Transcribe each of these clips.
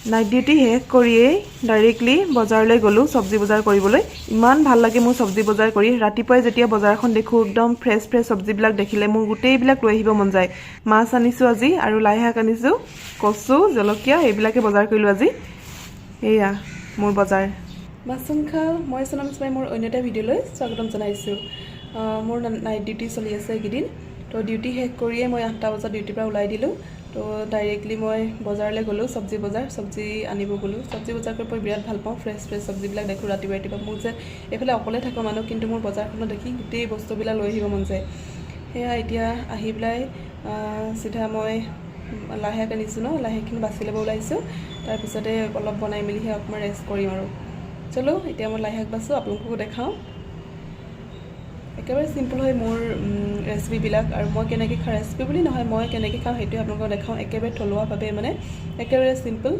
Night duty শেষ কৰিয়েই directly বজাৰলৈ গ'লোঁ চব্জি বজাৰ কৰিবলৈ। ইমান ভাল লাগে মোৰ চব্জি বজাৰ কৰি। ৰাতিপুৱাই যেতিয়া বজাৰখন দেখোঁ একদম ফ্ৰেছ ফ্ৰেছ চব্জিবিলাক দেখিলে মোৰ গোটেইবিলাক লৈ আহিব মন যায়। মাছ আনিছোঁ আজি আৰু লাই শাক আনিছোঁ, কচু, জলকীয়া এইবিলাকে বজাৰ কৰিলোঁ আজি। এয়া মোৰ বজাৰ। মাছংখা মই সোণম ইছমাই মোৰ অন্য এটা ভিডিঅ'লৈ স্বাগতম জনাইছোঁ। মোৰ নাইট ডিউটি চলি আছে এইকেইদিন। তো ডিউটি শেষ কৰিয়ে মই 8টা বজাত ডিউটিৰ পৰা ওলাই দিলোঁ। তো ডাইৰেক্টলি মই বজাৰলৈ গ'লোঁ, চব্জি আনিব গ'লোঁ। চব্জি বজাৰ কৰি মই বিৰাট ভাল পাওঁ। ফ্ৰেছ চব্জিবিলাক দেখোঁ ৰাতিপুৱা মোৰ যে এইফালে অকলে থকা মানুহ, কিন্তু মোৰ বজাৰখনত দেখি গোটেই বস্তুবিলাক লৈ আহিব মন যায়। সেয়া এতিয়া আহি পেলাই চিধা মই লাই শাক আনিছোঁ লাই শাকখিনি বাছি ল'ব ওলাইছোঁ। তাৰপিছতে অলপ বনাই মেলিহে অকণমান ৰেষ্ট কৰিম আৰু। চলো এতিয়া মই লাই শাক বাছোঁ, আপোনালোককো দেখাওঁ। একেবাৰে চিম্পল হয় মোৰ ৰেচিপিবিলাক, আৰু মই কেনেকৈ খাওঁ, ৰেচিপি বুলি নহয় মই কেনেকৈ খাওঁ সেইটোৱে আপোনালোকক দেখাওঁ। একেবাৰে থলুৱাভাৱে মানে একেবাৰে চিম্পল,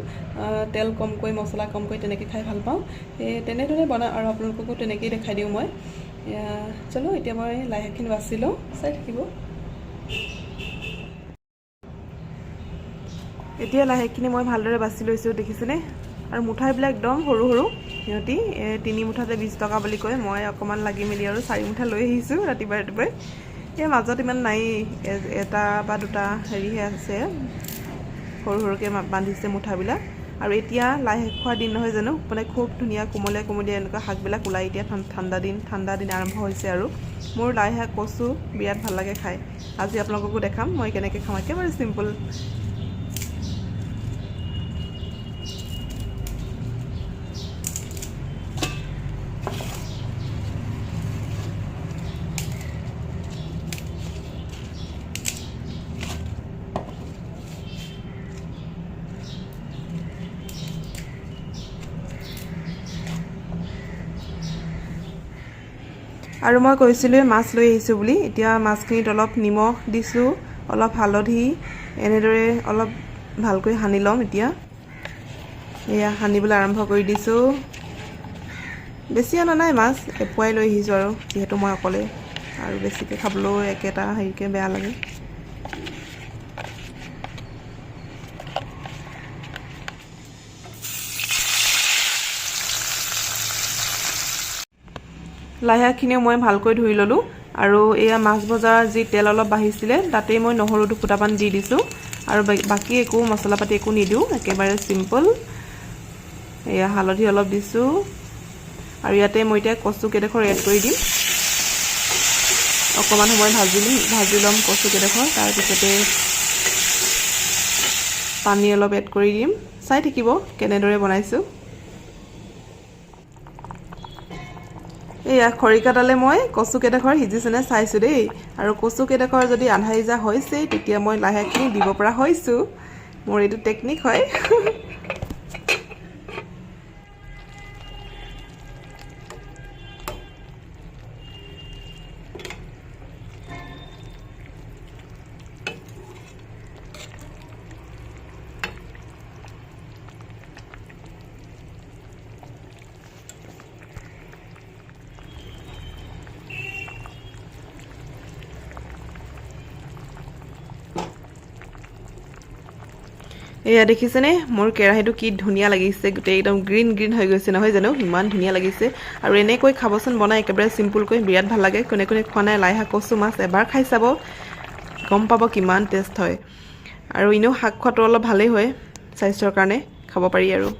তেল কমকৈ মছলা কমকৈ তেনেকৈ খাই ভাল পাওঁ। সেই তেনেদৰে বনাওঁ আৰু আপোনালোককো তেনেকৈয়ে দেখাই দিওঁ মই। চলো এতিয়া মই লাই শাকখিনি বাছি লওঁ, চাই থাকিব। এতিয়া লাই শাকখিনি মই ভালদৰে বাছি লৈছোঁ, দেখিছেনে? আৰু মুঠাবিলাক একদম সৰু সৰু, সিহঁতি 3 মুঠাতে 20 টকা বুলি কয়। মই অকণমান লাগি মেলি আৰু 4 মুঠা লৈ আহিছোঁ ৰাতিপুৱাই। এই মাজত ইমান নাই, এটা বা দুটা হেৰিহে আছে, সৰু সৰুকৈ বান্ধিছে মুঠাবিলাক। আৰু এতিয়া লাই শাক খোৱাৰ দিন নহয় জানো, মানে খুব ধুনীয়া কোমলীয়া এনেকুৱা শাকবিলাক ওলাই। এতিয়া ঠাণ্ডা দিন আৰম্ভ হৈছে আৰু মোৰ লাই শাক কচু বিৰাট ভাল লাগে খাই। আজি আপোনালোককো দেখাম মই কেনেকৈ খাওঁ, একেবাৰে চিম্পল। আৰু মই কৈছিলোঁ মাছ লৈ আহিছোঁ বুলি। এতিয়া মাছখিনিত অলপ নিমখ দিছোঁ, অলপ হালধি, এনেদৰে অলপ ভালকৈ সানি ল'ম। এতিয়া এয়া সানিবলৈ আৰম্ভ কৰি দিছোঁ। বেছি অনা নাই মাছ, এপুৱাই লৈ আহিছোঁ আৰু যিহেতু মই অকলে, আৰু বেছিকৈ খাবলৈও একেটা হেৰিকৈ বেয়া লাগে। লাই শাকখিনিও মই ভালকৈ ধুই ল'লোঁ, আৰু এয়া মাছ ভজাৰ যি তেল অলপ বাঢ়িছিলে তাতেই মই নহৰু দুফুটামান দি দিছোঁ, আৰু বাকী একো মছলা পাতি একো নিদিওঁ, একেবাৰে চিম্পল। এয়া হালধি অলপ দিছোঁ, আৰু ইয়াতে মই এতিয়া কচু কেইডোখৰ এড কৰি দিম। অকণমান সময় ভাজি ল'ম কচু কেইডোখৰ, তাৰপিছতে পানী অলপ এড কৰি দিম। চাই থাকিব কেনেদৰে বনাইছোঁ। এয়া খৰিকাডালে মই কচু কেইডোখৰ সিজিছেনে চাইছোঁ দেই, আৰু কচু কেইডোখৰ যদি আধা সিজা হৈছে তেতিয়া মই লাই শাকখিনি দিব পৰা হৈছোঁ। মোৰ এইটো টেকনিক হয়। এয়া দেখিছেনে মোৰ কেৰাহীটো কি ধুনীয়া লাগিছে, গোটেই একদম গ্ৰীণ হৈ গৈছে নহয় জানো, ইমান ধুনীয়া লাগিছে। আৰু এনেকৈ খাবচোন বনাই, একেবাৰে চিম্পুলকৈ, বিৰাট ভাল লাগে। কোনে খোৱা নাই লাই শাক কচু মাছ, এবাৰ খাই চাব, গম পাব কিমান টেষ্ট হয়। আৰু এনেও শাক খোৱাটো অলপ ভালেই হয় স্বাস্থ্যৰ কাৰণে, খাব পাৰি আৰু।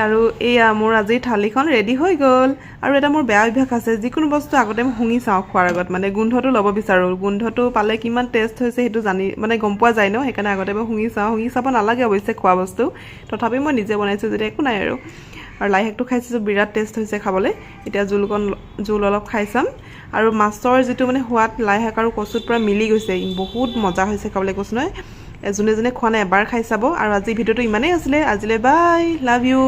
আৰু এয়া মোৰ আজি থালিখন ৰেডি হৈ গ'ল। আৰু এটা মোৰ বেয়া অভ্যাস আছে, যিকোনো বস্তু আগতে মই শুঙি চাওঁ খোৱাৰ আগত, মানে গোন্ধটো ল'ব বিচাৰোঁ। গোন্ধটো পালে কিমান টেষ্ট হৈছে সেইটো মানে গম পোৱা যায় ন, সেইকাৰণে আগতে মই শুঙি চাব নালাগে অৱশ্যে খোৱা বস্তু, তথাপি মই নিজে বনাইছোঁ যেতিয়া একো নাই আৰু। লাই শাকটো খাইছোঁ, বিৰাট টেষ্ট হৈছে খাবলৈ। এতিয়া জোল অলপ খাই চাম। আৰু মাছৰ যিটো মানে সোৱাদ লাই শাক আৰু কচুত পূৰা মিলি গৈছে, বহুত মজা হৈছে খাবলৈ, কৈছোঁ নহয়। যোনে খোৱা নাই এবাৰ খাই চাব। আৰু আজি ভিডিঅ'টো ইমানেই আছিলে, আজিলৈ বাই, লাভ ইউ।